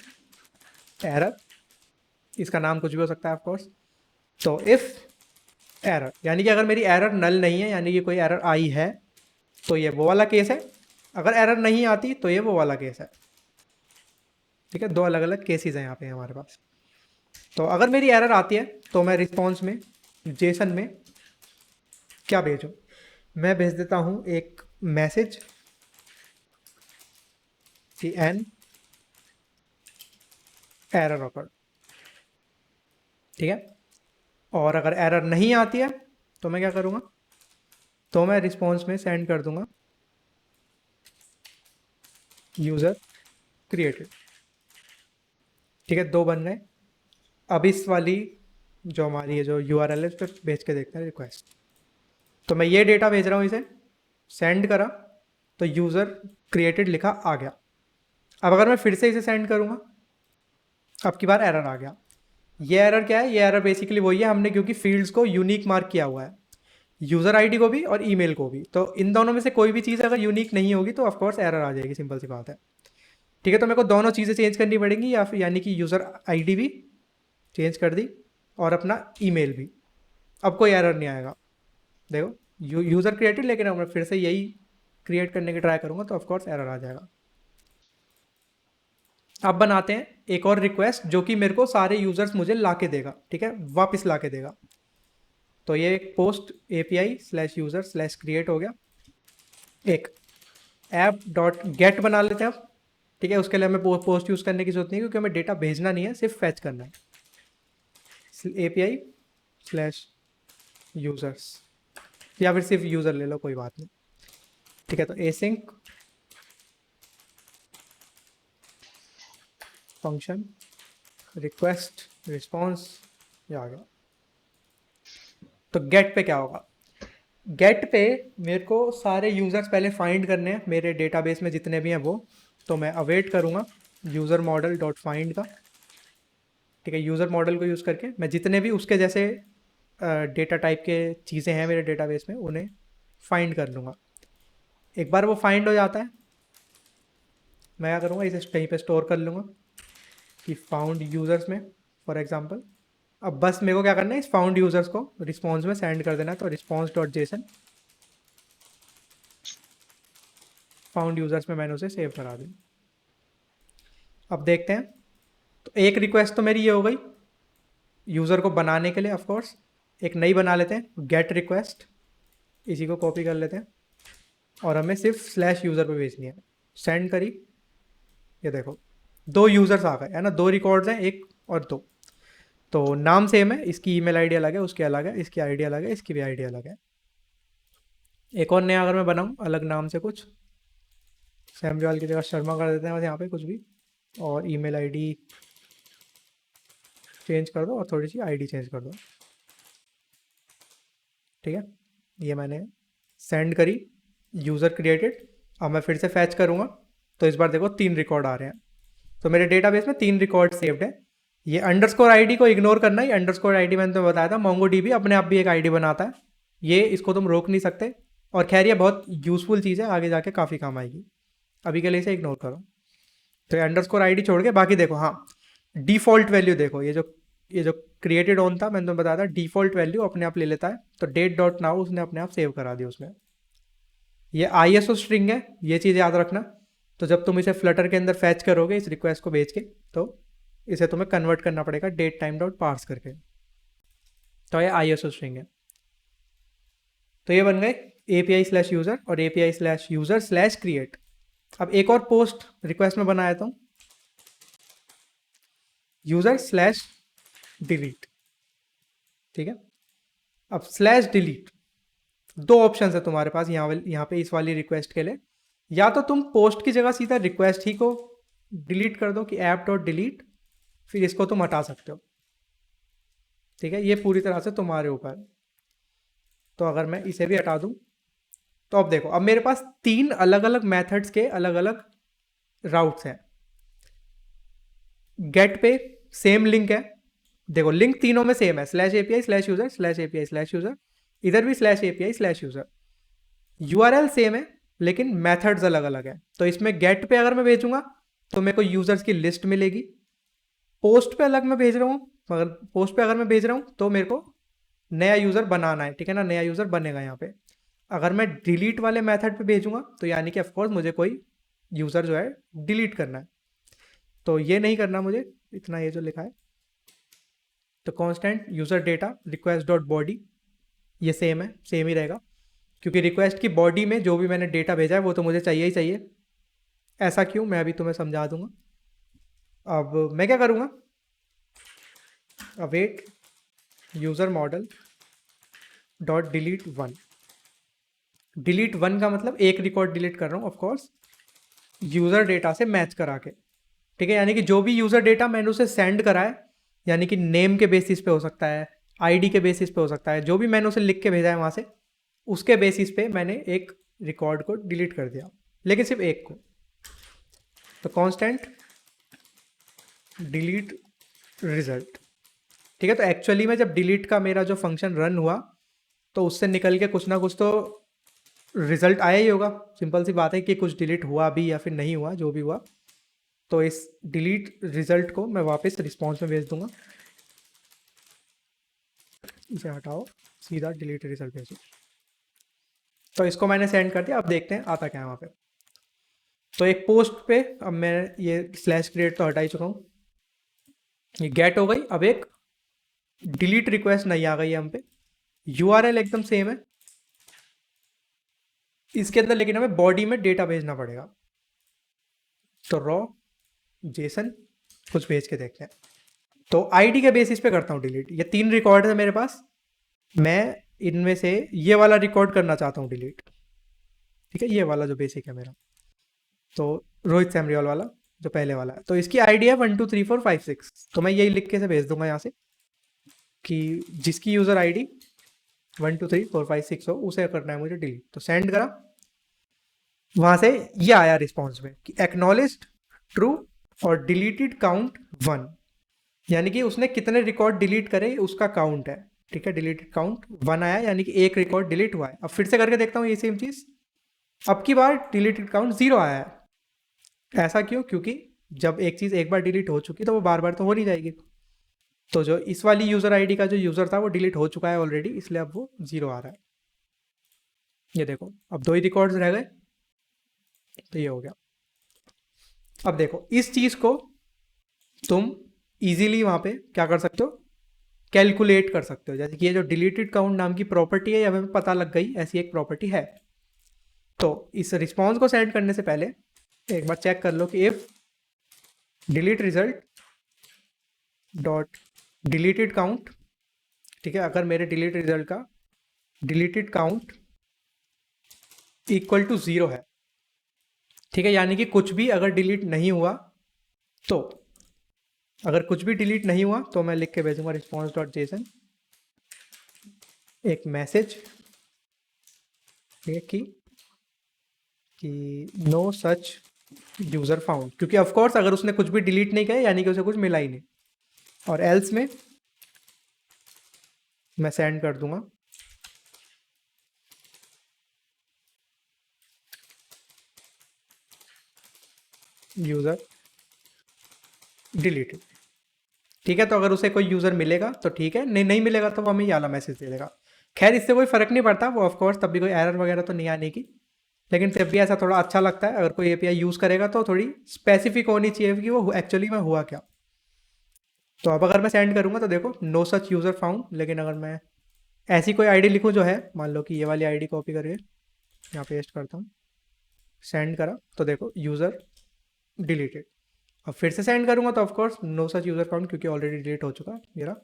Speaker 1: एरर, इसका नाम कुछ भी हो सकता है ऑफकोर्स। तो इफ़ एरर, यानी कि अगर मेरी एरर नल नहीं है, यानी कि कोई एरर आई है, तो ये वो वाला केस है। अगर एरर नहीं आती तो ये वो वाला केस है, ठीक है। दो अलग अलग केसेस हैं यहाँ पे हमारे पास। तो अगर मेरी एरर आती है तो मैं रिस्पॉन्स में जेसन में क्या भेजूँ, मैं भेज देता हूँ एक मैसेज कि एन एरर ऑकर, ठीक है। और अगर एरर नहीं आती है तो मैं क्या करूँगा, तो मैं रिस्पॉन्स में सेंड कर दूंगा यूज़र क्रिएटेड, ठीक है। दो बन गए। अब इस वाली जो हमारी है जो URL है उस पर भेज के देखते हैं रिक्वेस्ट। तो मैं ये डेटा भेज रहा हूँ, इसे सेंड करा तो यूज़र क्रिएटेड लिखा आ गया। अब अगर मैं फिर से इसे सेंड करूँगा, अब की बार एरर आ गया। ये एरर क्या है, ये एरर बेसिकली वही है, हमने क्योंकि फील्ड्स को यूनिक मार्क किया हुआ है, यूज़र आईडी को भी और ईमेल को भी। तो इन दोनों में से कोई भी चीज़ अगर यूनिक नहीं होगी तो ऑफकोर्स एरर आ जाएगी, सिंपल सी बात है, ठीक है। तो मेरे को दोनों चीज़ें चेंज करनी पड़ेंगी, या फिर यानी कि यूज़र आईडी भी चेंज कर दी और अपना ईमेल भी। अब कोई एरर नहीं आएगा, देखो यूज़र क्रिएटेड, लेकिन अब मैं फिर से यही क्रिएट करने की ट्राई करूँगा तो ऑफकोर्स एरर आ जाएगा। अब बनाते हैं एक और रिक्वेस्ट जो कि मेरे को सारे यूज़र्स मुझे ला के देगा, ठीक है, वापस ला के देगा। तो ये एक पोस्ट API/user/create हो गया एक। ऐप डॉट गेट बना लेते हैं अब। ठीक है, उसके लिए हमें पोस्ट यूज़ करने की जरूरत नहीं है, क्योंकि हमें डेटा भेजना नहीं है, सिर्फ फैच करना है। API स्लैश यूज़र्स, या फिर सिर्फ यूज़र ले लो, कोई बात नहीं। ठीक है, तो एसिंक फंक्शन रिक्वेस्ट रिस्पॉन्स, ये आ गया। तो गेट पे क्या होगा? गेट पे मेरे को सारे यूज़र्स पहले फाइंड करने हैं, मेरे डेटाबेस में जितने भी हैं वो। तो मैं अवेट करूँगा यूज़र मॉडल डॉट फाइंड का। ठीक है, यूज़र मॉडल को यूज़ करके मैं जितने भी उसके जैसे डेटा टाइप के चीज़ें हैं मेरे डेटाबेस में, उन्हें फाइंड कर लूँगा। एक बार वो फाइंड हो जाता है, मैं क्या करूँगा, इसे कहीं पे स्टोर कर लूँगा कि फाउंड यूज़र्स में, फॉर एग्जांपल। अब बस मेरे को क्या करना है, इस फाउंड यूज़र्स को रिस्पॉन्स में सेंड कर देना है। तो response dot JSON found users में मैंने उसे सेव करा दिया। अब देखते हैं, तो एक रिक्वेस्ट तो मेरी ये हो गई यूज़र को बनाने के लिए। ऑफ कोर्स एक नई बना लेते हैं, गेट रिक्वेस्ट, इसी को कॉपी कर लेते हैं और हमें सिर्फ स्लैश यूज़र पे भेजनी है। सेंड करी, ये देखो 2 यूज़र्स आ गए, है ना, 2 रिकॉर्ड्स हैं, 1 और 2। तो नाम सेम है, इसकी ईमेल आईडी अलग है, उसकी अलग है, इसकी आईडी अलग है, इसकी भी आईडी अलग है। एक और नया अगर मैं बनाऊँ अलग नाम से कुछ, सैमजवाल की जगह शर्मा कर देते हैं बस यहाँ पे कुछ भी, और ईमेल आईडी चेंज कर दो और थोड़ी सी आईडी चेंज कर दो। ठीक है, ये मैंने सेंड करी, यूज़र क्रिएटेड। अब मैं फिर से फैच करूँगा, तो इस बार देखो 3 रिकॉर्ड आ रहे हैं। तो मेरे डेटाबेस में 3 रिकॉर्ड सेव्ड है। ये अंडरस्कोर आईडी को इग्नोर करना ही, अंडरस्कोर आईडी मैंने तुम्हें बताया था, मोंगोडीबी अपने आप भी एक आईडी बनाता है, ये इसको तुम रोक नहीं सकते। और खैर ये बहुत यूज़फुल चीज़ है, आगे जाके काफ़ी काम आएगी, अभी के लिए इसे इग्नोर करो। तो अंडरस्कोर आईडी छोड़ के बाकी देखो, हाँ डिफ़ॉल्ट वैल्यू देखो, ये जो क्रिएटेड ऑन था, मैंने तुम्हें बताया था डिफ़ॉल्ट वैल्यू अपने आप ले लेता है। तो डेट डॉट नाउ उसने अपने आप सेव करा दिया उसमें। ये ISO स्ट्रिंग है, ये चीज़ याद रखना। तो जब तुम इसे फ्लटर के अंदर फैच करोगे इस रिक्वेस्ट को भेज के, तो इसे तुम्हें कन्वर्ट करना पड़ेगा डेट टाइम डॉट पार्स करके। तो ये ISO स्ट्रिंग है। तो ये बन गए API स्लैश यूज़र और API slash user slash create. अब एक और पोस्ट रिक्वेस्ट में बनाया था, यूज़र स्लैश डिलीट। ठीक है, अब स्लैश डिलीट, 2 ऑप्शन है तुम्हारे पास यहाँ पे इस वाली रिक्वेस्ट के लिए। या तो तुम पोस्ट की जगह सीधा रिक्वेस्ट ही को डिलीट कर दो कि ऐप डॉट डिलीट, फिर इसको तुम हटा सकते हो। ठीक है, ये पूरी तरह से तुम्हारे ऊपर। तो अगर मैं इसे भी हटा दूं, तो अब देखो, अब मेरे पास 3 अलग अलग मेथड्स के अलग अलग राउट्स हैं। गेट पे सेम लिंक है, देखो लिंक तीनों में सेम है, slash API slash user slash API slash user, इधर भी slash API slash user. URL same है लेकिन मेथड्स अलग अलग है। तो इसमें गेट पे अगर मैं भेजूंगा तो मेरे को यूजर्स की लिस्ट मिलेगी। पोस्ट पे अलग मैं भेज रहा हूँ, मगर पोस्ट पे अगर मैं भेज रहा हूँ तो मेरे को नया यूज़र बनाना है। ठीक है ना, नया यूज़र बनेगा यहाँ पे। अगर मैं डिलीट वाले मेथड पे भेजूंगा तो यानी कि ऑफकोर्स मुझे कोई यूज़र जो है डिलीट करना है, तो ये नहीं करना मुझे, इतना ये जो लिखा है। तो constant user data request dot body, ये सेम है, सेम ही रहेगा, क्योंकि रिक्वेस्ट की बॉडी में जो भी मैंने डेटा भेजा है वो तो मुझे चाहिए ही चाहिए। ऐसा क्यों, मैं अभी तुम्हें समझा दूंगा। अब मैं क्या करूँगा, await user model dot delete 1। Delete 1 का मतलब एक रिकॉर्ड डिलीट कर रहा हूँ ऑफकोर्स, यूज़र डेटा से मैच करा के। ठीक है, यानी कि जो भी यूज़र डेटा मैंने उसे सेंड करा है, यानी कि नेम के बेसिस पे हो सकता है, आईडी के बेसिस पे हो सकता है, जो भी मैंने उसे लिख के भेजा है वहाँ से, उसके बेसिस पे मैंने एक रिकॉर्ड को डिलीट कर दिया, लेकिन सिर्फ एक को। तो कांस्टेंट डिलीट रिजल्ट। ठीक है, तो एक्चुअली में जब डिलीट का मेरा जो फंक्शन रन हुआ तो उससे निकल के कुछ ना कुछ तो रिजल्ट आया ही होगा। सिंपल सी बात है कि कुछ डिलीट हुआ भी या फिर नहीं हुआ, जो भी हुआ। तो इस डिलीट रिजल्ट को मैं वापस रिस्पॉन्स में भेज दूंगा, इसे हटाओ, सीधा डिलीट रिजल्ट भेजो। तो इसको मैंने सेंड कर दिया, अब देखते हैं आता क्या है वहाँ पे। तो एक पोस्ट पे अब मैं ये स्लैश क्रिएट तो हटा ही चुका हूँ, ये गेट हो गई। अब एक डिलीट रिक्वेस्ट नहीं आ गई है हम पे, यूआरएल एकदम सेम है, इसके अंदर लेकिन हमें बॉडी में डेटा भेजना पड़ेगा। तो रॉ जेसन कुछ भेज के देखते हैं। तो आईडी के बेसिस पे करता हूँ डिलीट। ये 3 रिकॉर्ड है मेरे पास, मैं इनमें से ये वाला रिकॉर्ड करना चाहता हूँ डिलीट। ठीक है, ये वाला जो बेसिक है मेरा, तो रोहित सैमरियाल वाला जो पहले वाला है। तो इसकी आईडी है 123456। तो मैं यही लिख के से भेज दूंगा यहाँ से कि जिसकी यूज़र आईडी 123456 हो उसे करना है मुझे डिलीट। तो सेंड करा, वहाँ से ये आया रिस्पॉन्स में कि एक्नॉलेज्ड ट्रू और डिलीटेड काउंट 1, यानी कि उसने कितने रिकॉर्ड डिलीट करे उसका काउंट है। ठीक है, डिलीटेड काउंट 1 आया, यानी कि एक रिकॉर्ड डिलीट हुआ है। अब फिर से करके देखता हूँ ये सेम चीज़। अब की बार डिलीटेड काउंट 0 आया है। ऐसा क्यों? क्योंकि जब एक चीज़ एक बार डिलीट हो चुकी तो वो बार बार तो हो नहीं जाएगी। तो जो इस वाली यूज़र आईडी का जो यूज़र था वो डिलीट हो चुका है ऑलरेडी, इसलिए अब वो 0 आ रहा है। ये देखो, अब 2 ही रिकॉर्ड्स रह गए, तो ये हो गया। अब देखो, इस चीज़ को तुम इजीली वहाँ पे क्या कर सकते हो, कैलकुलेट कर सकते हो। जैसे कि ये जो डिलीटेड काउंट नाम की प्रॉपर्टी है, ये हमें पता लग गई ऐसी एक प्रॉपर्टी है। तो इस रिस्पॉन्स को सेंड करने से पहले एक बार चेक कर लो कि if delete result dot deleted count, ठीक है, अगर मेरे डिलीट रिजल्ट का डिलीटेड काउंट इक्वल टू 0 है, ठीक है, यानी कि कुछ भी अगर डिलीट नहीं हुआ, तो अगर कुछ भी डिलीट नहीं हुआ तो मैं लिख के भेजूंगा रिस्पॉन्स डॉट जेसन एक मैसेज, ठीक है, कि नो सच यूज़र फाउंड, क्योंकि ऑफ कोर्स अगर उसने कुछ भी डिलीट नहीं किया यानी कि उसे कुछ मिला ही नहीं। और एल्स में मैं सेंड कर दूंगा यूज़र डिलीटेड। ठीक है, तो अगर उसे कोई यूज़र मिलेगा तो ठीक है, नहीं मिलेगा तो वो हमें ये वाला मैसेज दे देगा। खैर, इससे कोई फ़र्क नहीं पड़ता, वो ऑफ कोर्स तब भी कोई एरर वगैरह तो नहीं आने की, लेकिन तब भी ऐसा थोड़ा अच्छा लगता है अगर कोई एपीआई यूज़ करेगा तो थोड़ी स्पेसिफिक होनी चाहिए कि वो एक्चुअली में हुआ क्या। तो अब अगर मैं सेंड करूँगा तो देखो नो सच यूज़र फाउंड, लेकिन अगर मैं ऐसी कोई आईडी लिखूँ जो है, मान लो कि ये वाली आईडी कॉपी करके यहाँ पेस्ट करता हूँ, सेंड करा, तो देखो यूज़र डिलीटेड। अब फिर से सेंड करूँगा तो of course no such user found, क्योंकि ऑलरेडी डिलीट हो चुका है मेरा।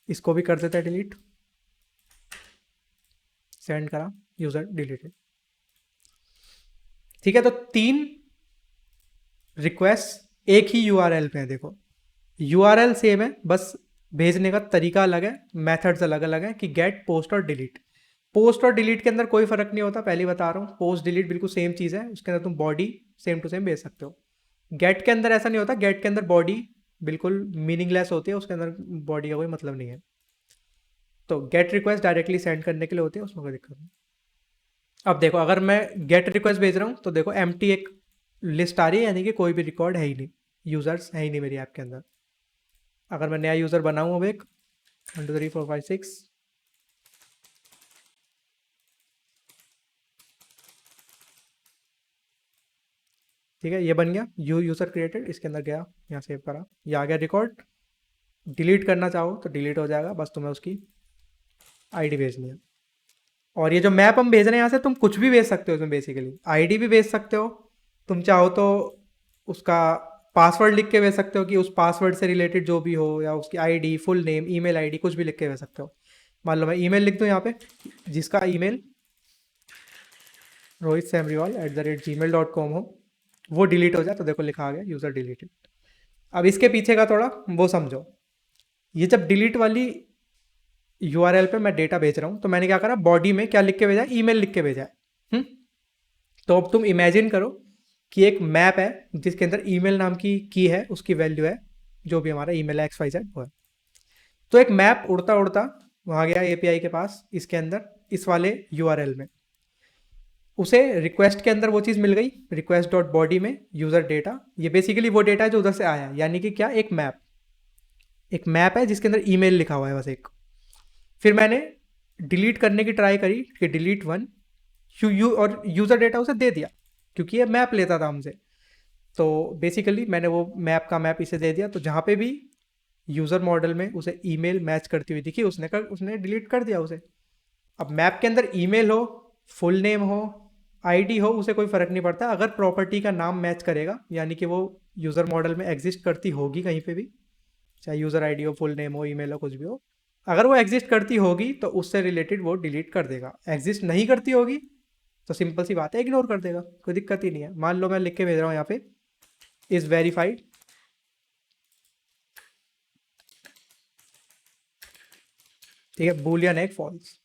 Speaker 1: इसको भी कर देता है डिलीट, सेंड करा, यूज़र डिलीटेड। ठीक है, तो 3 रिक्वेस्ट एक ही यूआरएल पे है। देखो यूआरएल सेम है, बस भेजने का तरीका अलग है, मेथड्स अलग अलग है कि गेट, पोस्ट और डिलीट। पोस्ट और डिलीट के अंदर कोई फर्क नहीं होता, पहले बता रहा हूँ। पोस्ट डिलीट बिल्कुल सेम चीज़ है, उसके अंदर तुम बॉडी सेम टू सेम भेज सकते हो। गेट के अंदर ऐसा नहीं होता, गेट के अंदर बॉडी बिल्कुल मीनिंगलेस होती है, उसके अंदर बॉडी का कोई मतलब नहीं है। तो गेट रिक्वेस्ट डायरेक्टली सेंड करने के लिए होती है, उसमें कोई दिक्कत नहीं। अब देखो, अगर मैं गेट रिक्वेस्ट भेज रहा हूँ तो देखो एम्प्टी एक लिस्ट आ रही है, यानी कि कोई भी रिकॉर्ड है ही नहीं, यूजर्स है ही नहीं मेरी ऐप के अंदर। अगर मैं नया यूज़र बनाऊँ अब एक 1 2 3 4 5 6, ठीक है, ये बन गया यूज़र क्रिएटेड, इसके अंदर गया, यहाँ सेव करा, ये आ गया रिकॉर्ड। डिलीट करना चाहो तो डिलीट हो जाएगा, बस तुम्हें उसकी आईडी भेजनी है। और ये जो मैप हम भेज रहे हैं यहाँ से तुम कुछ भी भेज सकते हो, इसमें बेसिकली आईडी भी भेज सकते हो, तुम चाहो तो उसका पासवर्ड लिख के भेज सकते हो कि उस पासवर्ड से रिलेटेड जो भी हो, या उसकी ID, full name, email ID, कुछ भी लिख के भेज सकते हो। मान लो मैं ईमेल लिख दूँ यहाँ पे, जिसका ईमेल rohitssamriwal@gmail.com हो, वो डिलीट हो जाए, तो देखो लिखा आ गया यूज़र डिलीटेड। अब इसके पीछे का थोड़ा वो समझो। ये जब डिलीट वाली यूआरएल पे मैं डेटा भेज रहा हूँ, तो मैंने क्या करा, बॉडी में क्या लिख के भेजा है, ईमेल लिख के भेजा है। तो अब तुम इमेजिन करो कि एक मैप है जिसके अंदर ईमेल नाम की है, उसकी वैल्यू है, जो भी हमारा ईमेल है XYZ वो है। तो एक मैप उड़ता उड़ता वहाँ गया एपीआई के पास, इसके अंदर इस वाले यूआरएल में, उसे रिक्वेस्ट के अंदर वो चीज़ मिल गई, रिक्वेस्ट डॉट बॉडी में यूज़र डेटा। ये बेसिकली वो डेटा है जो उधर से आया, यानी कि क्या, एक मैप है जिसके अंदर ईमेल लिखा हुआ है बस एक। फिर मैंने डिलीट करने की ट्राई करी कि डिलीट 1, और यूज़र डेटा उसे दे दिया क्योंकि ये मैप लेता था हमसे। तो बेसिकली मैंने वो मैप इसे दे दिया, तो जहाँ पे भी यूज़र मॉडल में उसे ईमेल मैच करती हुई दिखी, उसने डिलीट कर दिया उसे। अब मैप के अंदर ईमेल हो, फुल नेम हो, आईडी हो उसे कोई फ़र्क नहीं पड़ता, अगर प्रॉपर्टी का नाम मैच करेगा, यानी कि वो यूज़र मॉडल में एग्जिस्ट करती होगी कहीं पे भी, चाहे यूज़र आईडी हो, फुल नेम हो, ईमेल हो, कुछ भी हो, अगर वो एग्जिस्ट करती होगी तो उससे रिलेटेड वो डिलीट कर देगा। एग्जिस्ट नहीं करती होगी तो सिंपल सी बात है, इग्नोर कर देगा, कोई दिक्कत ही नहीं है। मान लो मैं लिख के भेज रहा हूँ यहाँ पे इज़ वेरीफाइड, ठीक है, बूलियन एक फॉल्स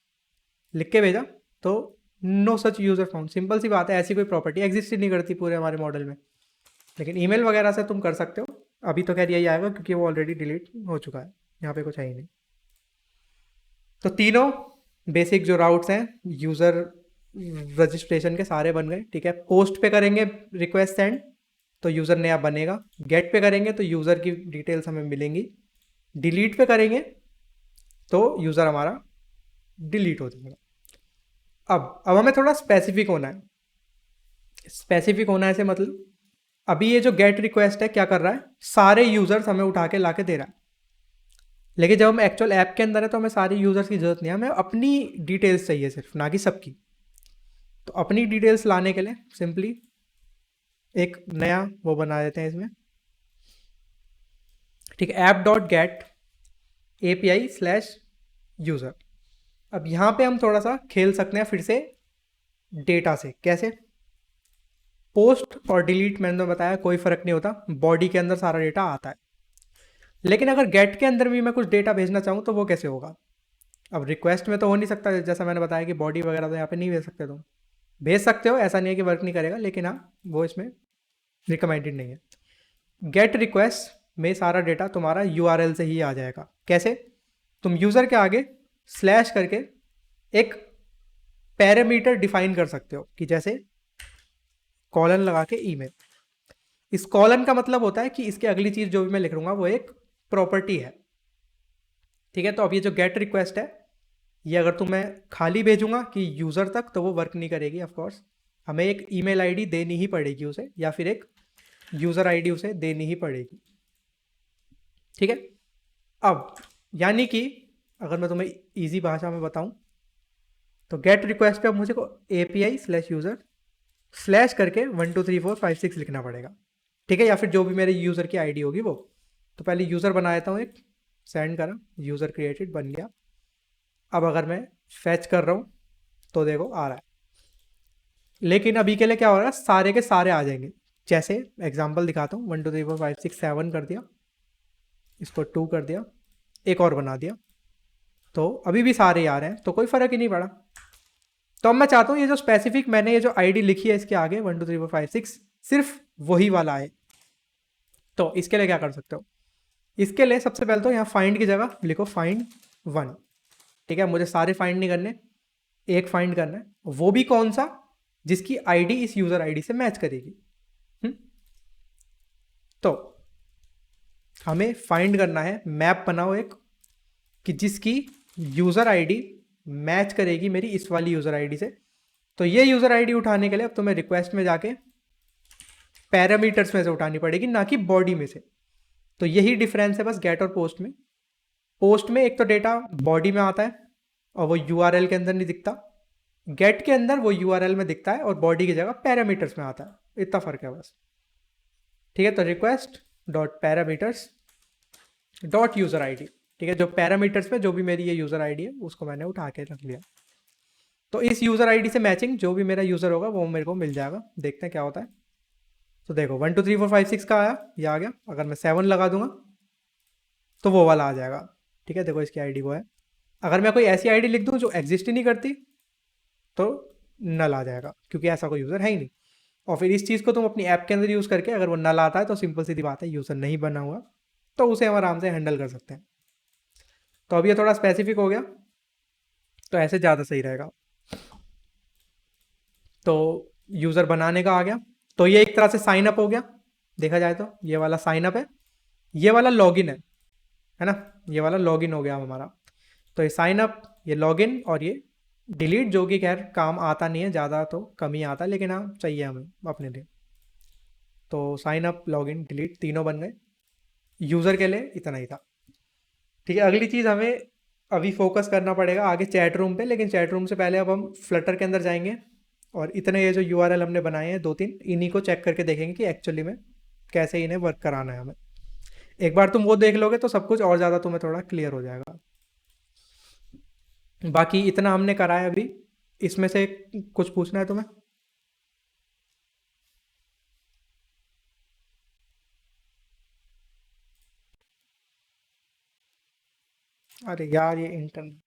Speaker 1: लिख के भेजा तो no such user found, simple सी बात है, ऐसी कोई प्रॉपर्टी एग्जिस्ट ही नहीं करती पूरे हमारे मॉडल में। लेकिन ईमेल वगैरह से तुम कर सकते हो, अभी तो खैर यही आएगा क्योंकि वो ऑलरेडी डिलीट हो चुका है, यहाँ पे कुछ है ही नहीं। तो तीनों बेसिक जो राउट्स हैं यूज़र रजिस्ट्रेशन के सारे बन गए, ठीक है। पोस्ट पे करेंगे रिक्वेस्ट सेंड तो यूज़र नया बनेगा, गेट पे करेंगे तो यूज़र की डिटेल्स हमें मिलेंगी, डिलीट पे करेंगे तो यूज़र हमारा डिलीट हो जाएगा। अब हमें थोड़ा स्पेसिफिक होना है। स्पेसिफिक होना है से मतलब अभी ये जो गेट रिक्वेस्ट है क्या कर रहा है, सारे यूज़र्स हमें उठा के ला के दे रहा है। लेकिन जब हम एक्चुअल ऐप के अंदर है तो हमें सारे यूज़र्स की जरूरत नहीं है, हमें अपनी डिटेल्स चाहिए सिर्फ, ना कि सबकी। तो अपनी डिटेल्स लाने के लिए सिंपली एक नया वो बना देते हैं इसमें, ठीक है, app dot gate API slash user. अब यहाँ पे हम थोड़ा सा खेल सकते हैं फिर से डेटा से। कैसे? पोस्ट और डिलीट मैंने तो बताया कोई फ़र्क नहीं होता, बॉडी के अंदर सारा डेटा आता है। लेकिन अगर गेट के अंदर भी मैं कुछ डेटा भेजना चाहूँ तो वो कैसे होगा? अब रिक्वेस्ट में तो हो नहीं सकता, जैसा मैंने बताया कि बॉडी वगैरह तो यहाँ पे नहीं भेज सकते, तुम भेज सकते हो, ऐसा नहीं है कि वर्क नहीं करेगा, लेकिन हाँ वो इसमें रिकमेंडेड नहीं है। गेट रिक्वेस्ट में सारा डेटा तुम्हारा URL से ही आ जाएगा। कैसे? तुम यूज़र के आगे स्लैश करके एक पैरामीटर डिफाइन कर सकते हो, कि जैसे कॉलन लगा के ईमेल। इस कॉलन का मतलब होता है कि इसके अगली चीज़ जो भी मैं लिख लूँगा वो एक प्रॉपर्टी है, ठीक है। तो अब ये जो गेट रिक्वेस्ट है, ये अगर तो मैं खाली भेजूंगा कि यूज़र तक तो वो वर्क नहीं करेगी। ऑफ कोर्स हमें एक ईमेल आईडी देनी ही पड़ेगी उसे, या फिर एक यूज़र आईडी उसे देनी ही पड़ेगी, ठीक है। अब यानी कि अगर मैं तुम्हें इजी भाषा में बताऊं तो गेट रिक्वेस्ट पे अब मुझे को API स्लैश यूज़र स्लैश करके 1 2 3 4 5 6 लिखना पड़ेगा, ठीक है, या फिर जो भी मेरे यूज़र की आईडी होगी वो। तो पहले यूज़र बना देता हूँ, एक सेंड करा, यूज़र क्रिएटेड बन गया। अब अगर मैं फैच कर रहा हूँ तो देखो आ रहा है, लेकिन अभी के लिए क्या हो रहा है, सारे के सारे आ जाएंगे। जैसे एग्जांपल दिखाता हूँ, 1 2 3 4 5 6 7 कर दिया, इसको 2 कर दिया, एक और बना दिया, तो अभी भी सारे आ रहे हैं, तो कोई फ़र्क ही नहीं पड़ा। तो अब मैं चाहता हूँ ये जो स्पेसिफिक मैंने ये जो आईडी लिखी है इसके आगे 1 2 3 4 5 6 सिर्फ वही वाला है। तो इसके लिए क्या कर सकते हो, इसके लिए सबसे पहले तो यहाँ फाइंड की जगह लिखो फाइंड 1, ठीक है। मुझे सारे फाइंड नहीं करने, एक फाइंड करना है, वो भी कौन सा, जिसकी आईडी इस यूज़र आईडी से मैच करेगी। तो हमें फाइंड करना है, मैप बनाओ एक, कि जिसकी यूज़र आईडी मैच करेगी मेरी इस वाली यूज़र आईडी से। तो ये यूज़र आईडी उठाने के लिए अब तुम्हें रिक्वेस्ट में जाके पैरामीटर्स में से उठानी पड़ेगी, ना कि बॉडी में से। तो यही डिफरेंस है बस गेट और पोस्ट में। पोस्ट में एक तो डेटा बॉडी में आता है और वो URL के अंदर नहीं दिखता, गेट के अंदर वो URL में दिखता है और बॉडी की जगह पैरामीटर्स में आता है, इतना फ़र्क है बस, ठीक है। तो request dot parameters dot user ID, ठीक है, जो पैरामीटर्स में जो भी मेरी ये यूज़र आईडी है उसको मैंने उठा के रख लिया। तो इस यूज़र आईडी से मैचिंग जो भी मेरा यूज़र होगा वो मेरे को मिल जाएगा। देखते हैं क्या होता है। तो देखो 1 2 3 4 5 6 का आया, ये आ गया। अगर मैं 7 लगा दूंगा तो वो वाला आ जाएगा, ठीक है। देखो इसकी आईडी वो है। अगर मैं कोई ऐसी आईडी लिख दूँ जो एग्जिस्ट ही नहीं करती तो नल आ जाएगा, क्योंकि ऐसा कोई यूज़र है ही नहीं। और फिर इस चीज़ को तुम अपनी ऐप के अंदर यूज़ करके अगर वो नल आता है तो सिंपल सीधी बात है, यूज़र नहीं बना हुआ, तो उसे हम आराम से हैंडल कर सकते हैं। तो अब ये थोड़ा स्पेसिफिक हो गया, तो ऐसे ज़्यादा सही रहेगा। तो यूज़र बनाने का आ गया, तो ये एक तरह से साइन अप हो गया। देखा जाए तो ये वाला साइन अप है, ये वाला लॉगिन है ना, ये वाला लॉगिन हो गया हमारा। तो ये साइन अप, ये लॉगिन और ये डिलीट, जो कि खैर काम आता नहीं है ज़्यादा, तो कम ही आता है, लेकिन हाँ चाहिए हमें अपने लिए। तो साइन अप लॉगिन डिलीट तीनों बन गए। यूज़र के लिए इतना ही था, ठीक है। अगली चीज़ हमें अभी फोकस करना पड़ेगा आगे चैट रूम पे, लेकिन चैट रूम से पहले अब हम फ्लटर के अंदर जाएंगे और इतने ये जो यूआरएल हमने बनाए हैं दो तीन, इन्हीं को चेक करके देखेंगे कि एक्चुअली में कैसे इन्हें वर्क कराना है हमें। एक बार तुम वो देख लोगे तो सब कुछ और ज़्यादा तुम्हें थोड़ा क्लियर हो जाएगा। बाकी इतना हमने करा है अभी, इसमें से कुछ पूछना है तुम्हें? अरे यार ये इंटरनेट।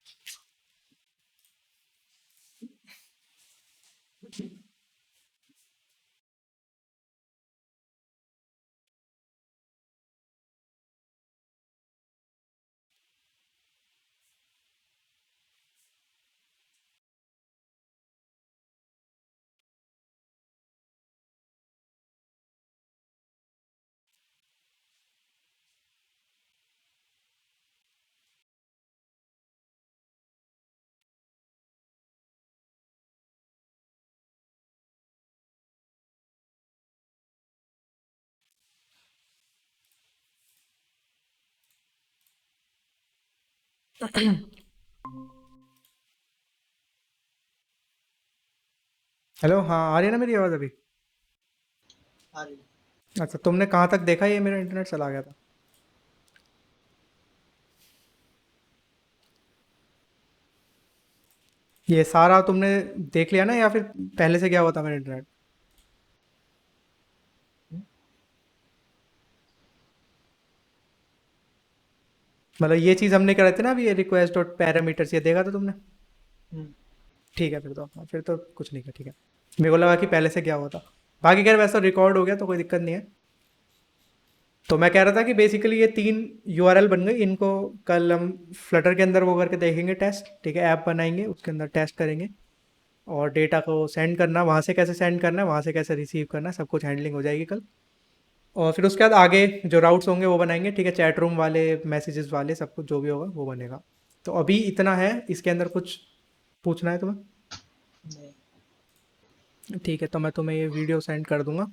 Speaker 1: हेलो, हाँ आ रही है ना मेरी आवाज़ अभी?
Speaker 2: आ रही।
Speaker 1: अच्छा, तुमने कहाँ तक देखा ये मेरा इंटरनेट चला गया था? ये सारा तुमने देख लिया ना, या फिर पहले से गया हुआ था मेरा इंटरनेट? मतलब ये चीज़ हमने कराई थी ना अभी, ये रिक्वेस्ट डॉट पैरामीटर्स, ये देखा था तुमने?
Speaker 2: हम्म।
Speaker 1: ठीक है, फिर तो हाँ, फिर तो कुछ नहीं है, ठीक है। मेरे को लगा कि पहले से गया हुआ था। बाकी खैर वैसा रिकॉर्ड हो गया तो कोई दिक्कत नहीं है। तो मैं कह रहा था कि बेसिकली ये तीन यूआरएल बन गई, इनको कल हम फ्लटर के अंदर वो करके देखेंगे टेस्ट, ठीक है, ऐप बनाएंगे उसके अंदर टेस्ट करेंगे। और डेटा को सेंड करना, वहाँ से कैसे सेंड करना है, वहाँ से कैसे रिसीव करना है, सब कुछ हैंडलिंग हो जाएगी कल। और फिर उसके बाद आगे जो राउट्स होंगे वो बनाएंगे, ठीक है, चैट रूम वाले, मैसेजेस वाले, सब कुछ जो भी होगा वो बनेगा। तो अभी इतना है, इसके अंदर कुछ पूछना है तुम्हें?
Speaker 2: नहीं।
Speaker 1: ठीक है, तो मैं तुम्हें ये वीडियो सेंड कर दूंगा।